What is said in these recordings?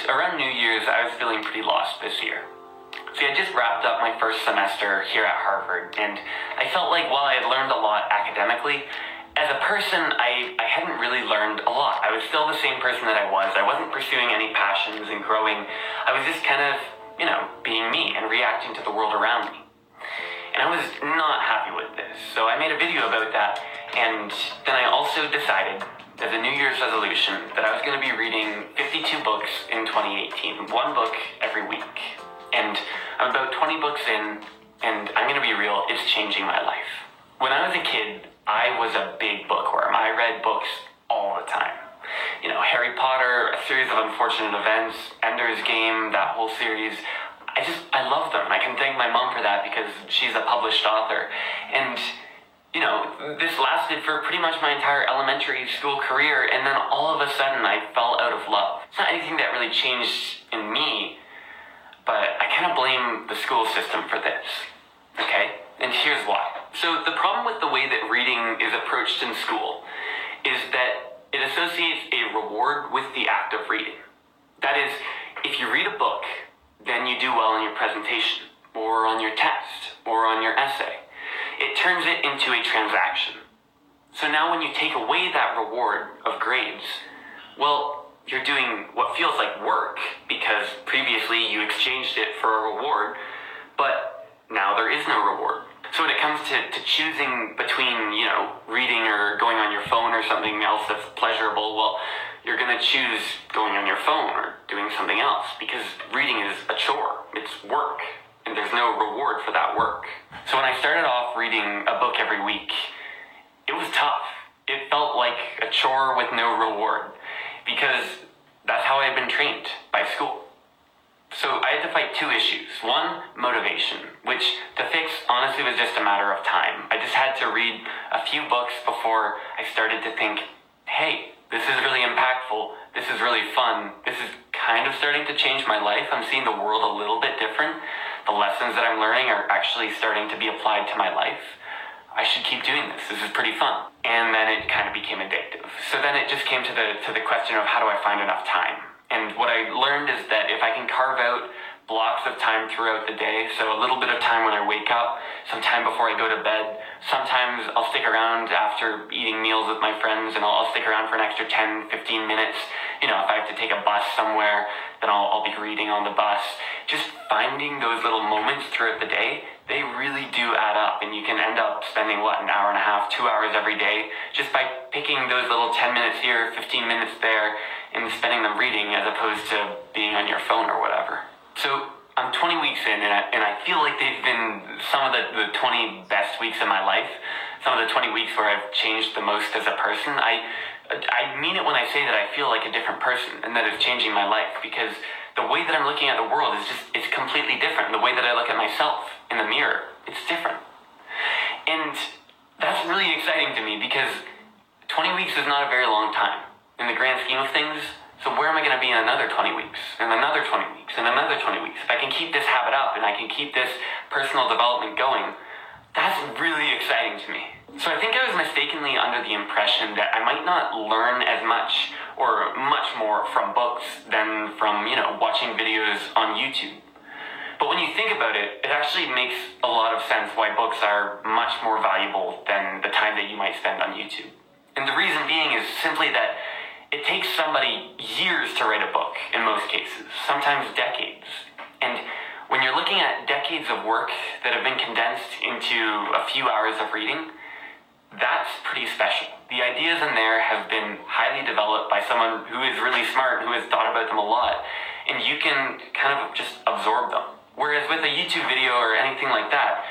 around New Year's, I was feeling pretty lost this year. See, I just wrapped up my first semester here at Harvard, and I felt like while I had learned a lot academically, as a person, I hadn't really learned a lot. I was still the same person that I was. I wasn't pursuing any passions and growing. I was just kind of, being me and reacting to the world around me. And I was not happy with this, so I made a video about that, and then I also decided, as a New Year's resolution, that I was going to be reading 52 books in 2018, one book every week. And I'm about 20 books in, and I'm going to be real, it's changing my life. When I was a kid, I was a big bookworm. I read books all the time. Harry Potter, A Series of Unfortunate Events, Ender's Game, that whole series. I love them. I can thank my mom for that because she's a published author. And, this lasted for pretty much my entire elementary school career, and then all of a sudden I fell out of love. It's not anything that really changed in me, but I kind of blame the school system for this, okay? And here's why. So the problem with the way that reading is approached in school is that it associates a reward with the act of reading. That is, if you read a book, then you do well on your presentation, or on your test, or on your essay. It turns it into a transaction. So now when you take away that reward of grades, well, you're doing what feels like work because previously you exchanged it for a reward, but now there is no reward. So when it comes to choosing between, reading or going on your phone or something else that's pleasurable, well, you're going to choose going on your phone or doing something else because reading is a chore. It's work, and there's no reward for that work. So when I started off reading a book every week, it was tough. It felt like a chore with no reward because that's how I had been trained by school. So I had to fight two issues. One, motivation, which to fix honestly was just a matter of time. I just had to read a few books before I started to think, hey, this is really impactful. This is really fun. This is kind of starting to change my life. I'm seeing the world a little bit different. The lessons that I'm learning are actually starting to be applied to my life. I should keep doing this. This is pretty fun. And then it kind of became addictive. So then it just came to the question of how do I find enough time? And what I learned is that if I can carve out blocks of time throughout the day, so a little bit of time when I wake up, some time before I go to bed, sometimes I'll stick around after eating meals with my friends and I'll stick around for an extra 10, 15 minutes. If I have to take a bus somewhere, then I'll be reading on the bus. Just finding those little moments throughout the day, they really do add up, and you can end up spending, an hour and a half, 2 hours every day, just by picking those little 10 minutes here, 15 minutes there, and spending them reading as opposed to being on your phone or whatever. So I'm 20 weeks in, and I feel like they've been some of the 20 best weeks of my life, some of the 20 weeks where I've changed the most as a person. I mean it when I say that I feel like a different person, and that it's changing my life, because the way that I'm looking at the world it's completely different. The way that I look at myself in the mirror, it's different. And that's really exciting to me because 20 weeks is not a very long time in the grand scheme of things. So where am I going to be in another 20 weeks, and another 20 weeks, and another 20 weeks? If I can keep this habit up and I can keep this personal development going, that's really exciting to me. So I think I was mistakenly under the impression that I might not learn as much or much more from books than from, watching videos on YouTube. But when you think about it, it actually makes a lot of sense why books are much more valuable than the time that you might spend on YouTube. And the reason being is simply that it takes somebody years to write a book in most cases, sometimes decades. And when you're looking at decades of work that have been condensed into a few hours of reading, that's pretty special. The ideas in there have been highly developed by someone who is really smart, who has thought about them a lot, and you can kind of just absorb them. Whereas with a YouTube video or anything like that,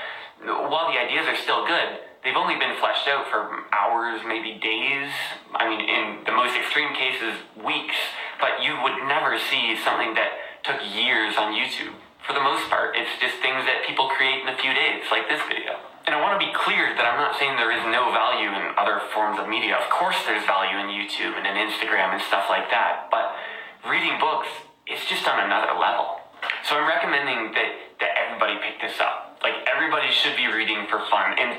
while the ideas are still good, they've only been fleshed out for hours, maybe days. I mean, in the most extreme cases, weeks. But you would never see something that took years on YouTube. For the most part, it's just things that people create in a few days, like this video. And I want to be clear that I'm not saying there is no value in other forms of media. Of course there's value in YouTube and in Instagram and stuff like that. But reading books, it's just on another level. So I'm recommending that everybody pick this up. Like, everybody should be reading for fun. And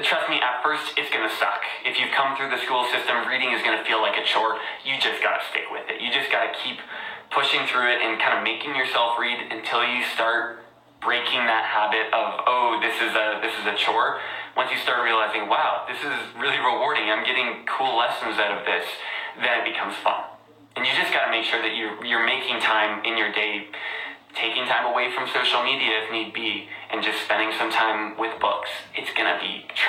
trust me, at first, it's going to suck. If you've come through the school system, reading is going to feel like a chore. You just got to stick with it. You just got to keep pushing through it and kind of making yourself read until you start breaking that habit of, oh, this is a chore. Once you start realizing, wow, this is really rewarding, I'm getting cool lessons out of this, then it becomes fun. And you just got to make sure that you're making time in your day, taking time away from social media if need be, and just spending some time with books. It's going to be tremendous.